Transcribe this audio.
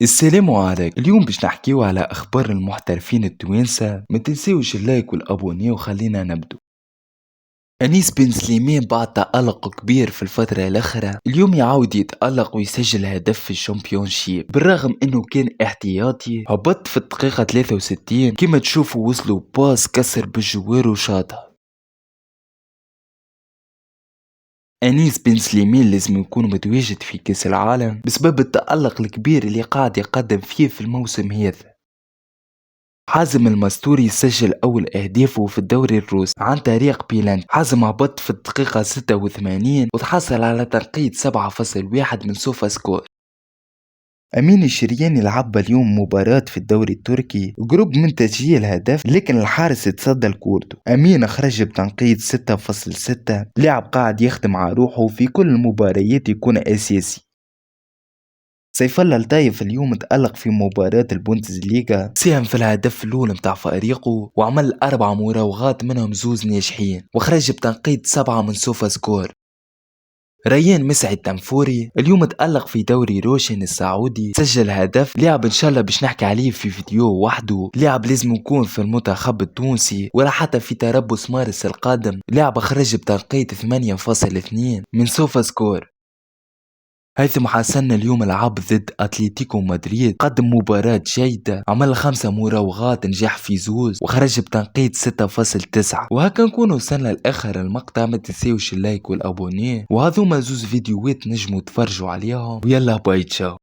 السلام عليكم. اليوم باش نحكيو على اخبار المحترفين التوانسة. ما تنسيوش اللايك والابوني وخلينا نبدو. انيس بن سليمان بعد تألق كبير في الفترة الاخرى اليوم يعاود يتألق ويسجل هدف في الشامبيونشيب بالرغم انه كان احتياطي. هبط في الدقيقة 63 كما تشوفوا وصلوا باس كسر بالجوار وشاطها. أنيس بن سليمان لازم يكون متواجد في كأس العالم بسبب التألق الكبير اللي قاعد يقدم فيه في الموسم هذا. حازم المستوري سجل أول أهدافه في الدوري الروسي عن طريق بيلانتي. حازم هبط في الدقيقة 86 وتحصل على تنقيط 7.1 من سوفا سكور. أمين الشرياني لعب اليوم مباراة في الدوري التركي قرب من تسجيل هدف لكن الحارس تصدى لكورته. أمين خرج بتنقيط 6.6. لاعب قاعد يخدم على روحه في كل المباريات يكون أساسي. سيف الله الطايف اليوم تألق في مباراة البوندسليغا. ساهم في الهدف الأول متاع فريقه وعمل 4 مراوغات منهم زوز ناجحين وخرج بتنقيط 7 من سوفا سكور. ريان مسعد التنفوري اليوم تألق في دوري روشن السعودي. سجل هدف لاعب ان شاء الله باش نحكي عليه في فيديو وحده. لاعب لازم يكون في المنتخب التونسي ولا حتى في تربص مارس القادم. لاعب خرج بتنقيط 8.2 من سوفا سكور. هيثم حسن اليوم لعب ضد أتلتيكو مدريد. قدم مباراة جيدة عمل 5 مراوغات نجح في زوز وخرج بتنقيط 6.9. وهكا نكون وصلنا لآخر المقطع. ما تنسيوش اللايك والابونيه وهذوما زوز فيديوهات نجموا تفرجوا عليهم ويلا باي تشاو.